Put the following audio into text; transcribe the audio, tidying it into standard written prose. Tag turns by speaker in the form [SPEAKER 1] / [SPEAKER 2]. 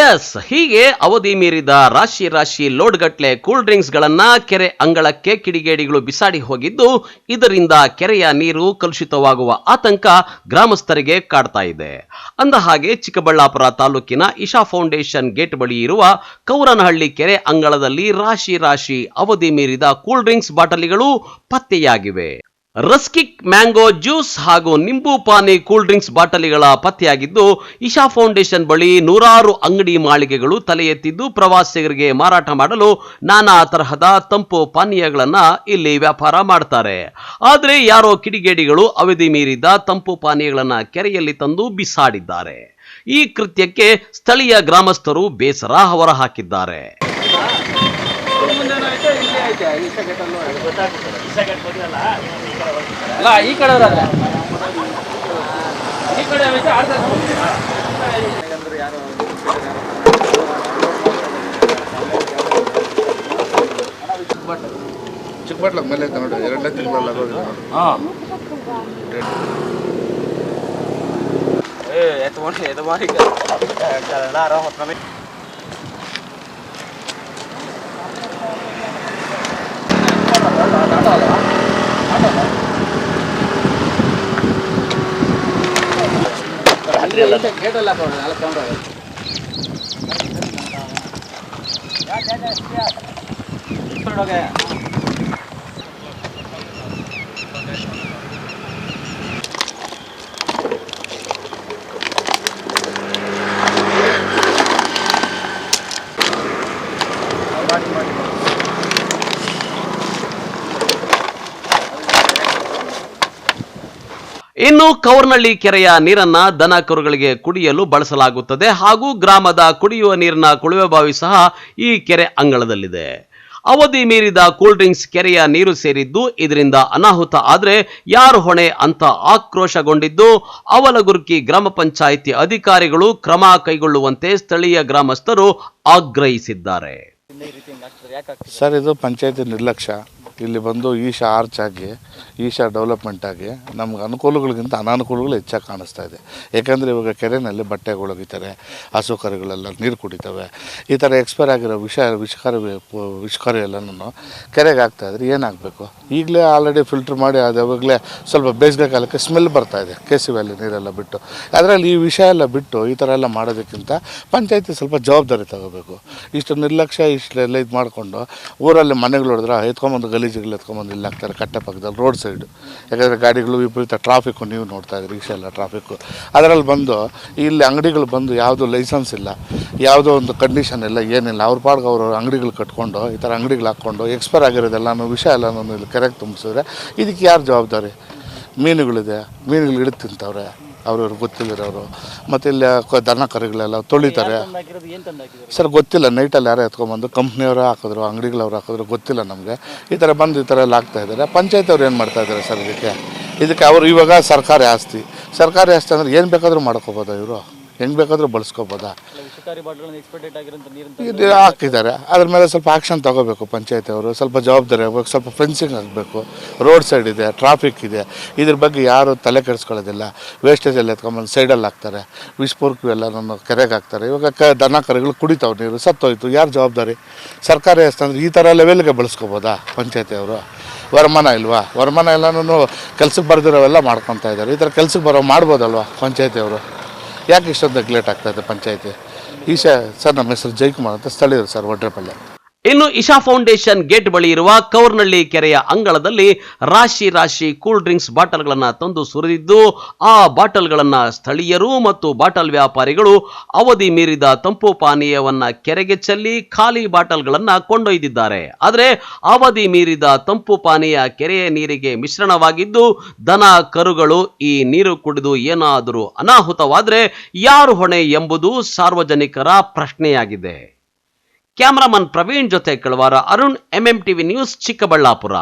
[SPEAKER 1] S, ಹೀಗೆ ಅವಧಿ ಮೀರಿದ ರಾಶಿ ಲೋಡ್ಗಟ್ಲೆ ಕೂಲ್ ಡ್ರಿಂಕ್ಸ್ ಗಳನ್ನ ಕೆರೆ ಅಂಗಳಕ್ಕೆ ಕಿಡಿಗೇಡಿಗಳು ಬಿಸಾಡಿ ಹೋಗಿದ್ದು, ಇದರಿಂದ ಕೆರೆಯ ನೀರು ಕಲುಷಿತವಾಗುವ ಆತಂಕ ಗ್ರಾಮಸ್ಥರಿಗೆ ಕಾಡ್ತಾ ಇದೆ. ಅಂದಹಾಗೆ ಚಿಕ್ಕಬಳ್ಳಾಪುರ ತಾಲೂಕಿನ ಇಶಾ ಫೌಂಡೇಶನ್ ಗೇಟ್ ಬಳಿ ಇರುವ ಕೌರನಹಳ್ಳಿ ಕೆರೆ ಅಂಗಳದಲ್ಲಿ ರಾಶಿ ಅವಧಿ ಮೀರಿದ ಕೂಲ್ ಡ್ರಿಂಕ್ಸ್ ಬಾಟಲಿಗಳು ಪತ್ತೆಯಾಗಿವೆ. ರಸ್ಕಿಕ್ ಮ್ಯಾಂಗೋ ಜ್ಯೂಸ್ ಹಾಗೂ ನಿಂಬು ಪಾನಿ ಕೂಲ್ ಡ್ರಿಂಕ್ಸ್ ಬಾಟಲಿಗಳ ಪತ್ತೆಯಾಗಿದ್ದು, ಇಶಾ ಫೌಂಡೇಶನ್ ಬಳಿ ನೂರಾರು ಅಂಗಡಿ ಮಾಳಿಗೆಗಳು ತಲೆ ಎತ್ತಿದ್ದು, ಪ್ರವಾಸಿಗರಿಗೆ ಮಾರಾಟ ಮಾಡಲು ನಾನಾ ತರಹದ ತಂಪು ಪಾನೀಯಗಳನ್ನ ಇಲ್ಲಿ ವ್ಯಾಪಾರ ಮಾಡ್ತಾರೆ. ಆದರೆ ಯಾರೋ ಕಿಡಿಗೇಡಿಗಳು ಅವಧಿ ಮೀರಿದ ತಂಪು ಪಾನೀಯಗಳನ್ನ ಕೆರೆಯಲ್ಲಿ ತಂದು ಬಿಸಾಡಿದ್ದಾರೆ. ಈ ಕೃತ್ಯಕ್ಕೆ ಸ್ಥಳೀಯ ಗ್ರಾಮಸ್ಥರು ಬೇಸರ ಹೊರಹಾಕಿದ್ದಾರೆ.
[SPEAKER 2] ಚಿಕ್ಕಬಟ್ಲ ಮೇಲೆ ನೋಡಿ 2 ತಿಂಗಳು
[SPEAKER 1] ಇನ್ನು ಕೌರನಹಳ್ಳಿ ಕೆರೆಯ ನೀರನ್ನ ದನ ಕರುಗಳಿಗೆ ಕುಡಿಯಲು ಬಳಸಲಾಗುತ್ತದೆ ಹಾಗೂ ಗ್ರಾಮದ ಕುಡಿಯುವ ನೀರಿನ ಕೊಳವೆಬಾವಿ ಸಹ ಈ ಕೆರೆ ಅಂಗಳದಲ್ಲಿದೆ. ಅವಧಿ ಮೀರಿದ ಕೂಲ್ ಡ್ರಿಂಕ್ಸ್ ಕೆರೆಯ ನೀರು ಸೇರಿದ್ದು, ಇದರಿಂದ ಅನಾಹುತ ಆದ್ರೆ ಯಾರು ಹೊಣೆ ಅಂತ ಆಕ್ರೋಶಗೊಂಡಿದ್ದು, ಅವಲಗುರ್ಕಿ ಗ್ರಾಮ ಪಂಚಾಯಿತಿ ಅಧಿಕಾರಿಗಳು ಕ್ರಮ ಕೈಗೊಳ್ಳುವಂತೆ ಸ್ಥಳೀಯ ಗ್ರಾಮಸ್ಥರು ಆಗ್ರಹಿಸಿದ್ದಾರೆ.
[SPEAKER 2] ಸರ್, ಇದು ಪಂಚಾಯತಿ ನಿರ್ಲಕ್ಷ್ಯ. ಇಲ್ಲಿ ಬಂದು ಈಶಾ ಆರ್ಚ್ ಆಗಿ, ಈಶಾ ಡೆವಲಪ್ಮೆಂಟ್ ಆಗಿ ನಮ್ಗೆ ಅನುಕೂಲಗಳಿಗಿಂತ ಅನಾನುಕೂಲಗಳು ಹೆಚ್ಚಾಗಿ ಕಾಣಿಸ್ತಾ ಇದೆ. ಯಾಕಂದರೆ ಇವಾಗ ಕೆರೆಯಲ್ಲಿ ಬಟ್ಟೆಗಳು ಒಗಿತಾರೆ, ಹಸು ಕರುಗಳೆಲ್ಲ ನೀರು ಕುಡಿತವೆ. ಈ ಥರ ಎಕ್ಸ್ಪೈರ್ ಆಗಿರೋ ವಿಷಕಾರಿ ಎಲ್ಲನೂ ಕೆರೆಗೆ ಆಗ್ತಾಯಿದ್ರೆ ಏನಾಗಬೇಕು? ಈಗಲೇ ಆಲ್ರೆಡಿ ಫಿಲ್ಟ್ರ್ ಮಾಡಿ ಅದಾಗಲೇ ಸ್ವಲ್ಪ ಬೇಸಿಗೆ ಕಾಲಕ್ಕೆ ಸ್ಮೆಲ್ ಬರ್ತಾಯಿದೆ KCB ನೀರೆಲ್ಲ ಬಿಟ್ಟು. ಅದರಲ್ಲಿ ಈ ವಿಷಯ ಎಲ್ಲ ಬಿಟ್ಟು ಈ ಥರ ಎಲ್ಲ ಮಾಡೋದಕ್ಕಿಂತ ಪಂಚಾಯತಿ ಸ್ವಲ್ಪ ಜವಾಬ್ದಾರಿ ತಗೋಬೇಕು. ಇಷ್ಟು ನಿರ್ಲಕ್ಷ್ಯ ಇಷ್ಟೆಲ್ಲ ಇದು ಮಾಡಿಕೊಂಡು ಊರಲ್ಲಿ ಮನೆಗಳು ಹೊಡೆದ್ರೆ ಎತ್ಕೊಂಬಂದು ಗಲೀಜುಗಳು ಎತ್ಕೊಂಬಂದು ಇಲ್ಲಿ ಹಾಕ್ತಾರೆ ಕಟ್ಟೆ ಪಕ್ಕದಲ್ಲಿ ರೋಡ್ ಸೈಡು. ಯಾಕಂದರೆ ಗಾಡಿಗಳು ವಿಪರೀತ ಟ್ರಾಫಿಕ್ಕು, ನೀವು ನೋಡ್ತಾ ಇದ್ರಿ ಈಶಾ ಎಲ್ಲ ಟ್ರಾಫಿಕ್ಕು. ಅದರಲ್ಲಿ ಬಂದು ಇಲ್ಲಿ ಅಂಗಡಿಗಳು ಬಂದು ಯಾವುದೋ ಲೈಸೆನ್ಸ್ ಇಲ್ಲ, ಯಾವುದೋ ಒಂದು ಕಂಡೀಷನ್ ಇಲ್ಲ, ಏನಿಲ್ಲ. ಅವ್ರ ಪಾಡ್ಗೆ ಅವರು ಅಂಗಡಿಗಳು ಕಟ್ಕೊಂಡು ಈ ಥರ ಅಂಗಡಿಗಳು ಹಾಕ್ಕೊಂಡು ಎಕ್ಸ್ಪೈರ್ ಆಗಿರೋದೆಲ್ಲನೂ ವಿಷಯ ಎಲ್ಲನೂ ಇಲ್ಲಿ ಕೆರೆಗೆ ತುಂಬಿಸಿದ್ರೆ ಇದಕ್ಕೆ ಯಾರು ಜವಾಬ್ದಾರಿ? ಮೀನುಗಳಿದೆ, ಮೀನುಗಳು ಹಿಡಿದು ತಿಂತವ್ರೆ ಅವ್ರವ್ರು ಗೊತ್ತಿಲ್ಲರವರು. ಮತ್ತು ಇಲ್ಲಿ ದನ ಕರುಗಳೆಲ್ಲ ತೊಳಿತಾರೆ. ಸರ್ ಗೊತ್ತಿಲ್ಲ, ನೈಟಲ್ಲಿ ಯಾರೋ ಎತ್ಕೊಂಡ್ಬಂದು ಕಂಪ್ನಿಯವರು ಹಾಕಿದ್ರು, ಅಂಗಡಿಗಳವ್ರು ಹಾಕಿದ್ರು, ಗೊತ್ತಿಲ್ಲ ನಮಗೆ. ಈ ಥರ ಬಂದು ಈ ಥರ ಎಲ್ಲ ಆಗ್ತಾಯಿದ್ದಾರೆ. ಪಂಚಾಯತ್ ಅವ್ರು ಏನು ಮಾಡ್ತಾಯಿದ್ದಾರೆ ಸರ್ ಇದಕ್ಕೆ? ಅವರು ಇವಾಗ ಸರ್ಕಾರಿ ಆಸ್ತಿ ಅಂದರೆ ಏನು ಬೇಕಾದರೂ ಮಾಡ್ಕೋಬೋದಾ? ಇವರು ಹೆಂಗೆ ಬೇಕಾದರೂ ಬಳಸ್ಕೋಬೋದಾ? ಇದು ಹಾಕಿದ್ದಾರೆ. ಅದ್ರ ಮೇಲೆ ಸ್ವಲ್ಪ ಆ್ಯಕ್ಷನ್ ತೊಗೋಬೇಕು ಪಂಚಾಯತ್ ಅವರು. ಸ್ವಲ್ಪ ಜವಾಬ್ದಾರಿ ಆಗಬೇಕು, ಸ್ವಲ್ಪ ಫೆನ್ಸಿಂಗ್ ಆಗಬೇಕು. ರೋಡ್ ಸೈಡ್ ಇದೆ, ಟ್ರಾಫಿಕ್ ಇದೆ, ಇದ್ರ ಬಗ್ಗೆ ಯಾರು ತಲೆ ಕೆಡಿಸ್ಕೊಳ್ಳೋದಿಲ್ಲ. ವೇಸ್ಟೇಜಲ್ಲಿ ಎತ್ಕೊಂಬಂದು ಸೈಡಲ್ಲಿ ಹಾಕ್ತಾರೆ, ವಿಸ್ಫೋರ್ಕು ಎಲ್ಲ ನನ್ನ ಕೆರೆಗೆ ಹಾಕ್ತಾರೆ. ಇವಾಗ ದನ ಕರುಗಳು ಕುಡಿತಾವೆ, ನೀರು ಸತ್ತೋಯ್ತು, ಯಾರು ಜವಾಬ್ದಾರಿ? ಸರ್ಕಾರಿ ಆಸ್ತಿ ಅಂದರೆ ಈ ಥರ ಲೆವೆಲ್ಗೆ ಬಳಸ್ಕೋಬೋದಾ ಪಂಚಾಯತಿ ಅವರು? ವರಮಾನ ಇಲ್ವಾ? ವರಮಾನ ಎಲ್ಲನೂ ಕೆಲ್ಸಕ್ಕೆ ಬರೆದಿರೋವೆಲ್ಲ ಮಾಡ್ಕೊತಾ ಇದ್ದಾರೆ. ಈ ಥರ ಕೆಲ್ಸಕ್ಕೆ ಬರೋ ಮಾಡ್ಬೋದಲ್ವಾ ಪಂಚಾಯತಿ ಅವರು? ಯಾಕೆ ಇಷ್ಟೊಂದು ನೆಗ್ಲೆಕ್ಟ್ ಆಗ್ತಾಯಿದೆ ಪಂಚಾಯತಿ? ಈಶಾ ಸರ್, ನಮ್ಮ ಹೆಸರು ಜಯಕುಮಾರ್ ಅಂತ, ಸ್ಥಳೀಯರು ಸರ್, ಒಡ್ರೆಪಲ್ಲೆ.
[SPEAKER 1] ಇನ್ನು ಇಶಾ ಫೌಂಡೇಶನ್ ಗೇಟ್ ಬಳಿ ಇರುವ ಕೌರನಹಳ್ಳಿ ಕೆರೆಯ ಅಂಗಳದಲ್ಲಿ ರಾಶಿ ಕೂಲ್ ಡ್ರಿಂಕ್ಸ್ ಬಾಟಲ್ಗಳನ್ನ ತಂದು ಸುರಿದಿದ್ದು, ಆ ಬಾಟಲ್ಗಳನ್ನ ಸ್ಥಳೀಯರು ಮತ್ತು ಬಾಟಲ್ ವ್ಯಾಪಾರಿಗಳು ಅವಧಿ ಮೀರಿದ ತಂಪು ಪಾನೀಯವನ್ನ ಕೆರೆಗೆ ಚೆಲ್ಲಿ ಖಾಲಿ ಬಾಟಲ್ಗಳನ್ನ ಕೊಂಡೊಯ್ದಿದ್ದಾರೆ. ಆದರೆ ಅವಧಿ ಮೀರಿದ ತಂಪು ಪಾನೀಯ ಕೆರೆಯ ನೀರಿಗೆ ಮಿಶ್ರಣವಾಗಿದ್ದು, ದನ ಕರುಗಳು ಈ ನೀರು ಕುಡಿದು ಏನಾದರೂ ಅನಾಹುತವಾದರೆ ಯಾರು ಹೊಣೆ ಎಂಬುದು ಸಾರ್ವಜನಿಕರ ಪ್ರಶ್ನೆಯಾಗಿದೆ. ಕ್ಯಾಮರಾಮನ್ ಪ್ರವೀಣ್ ಜೊತೆ ಕಳವಾರ ಅರುಣ್, MMTV ನ್ಯೂಸ್, ಚಿಕ್ಕಬಳ್ಳಾಪುರ.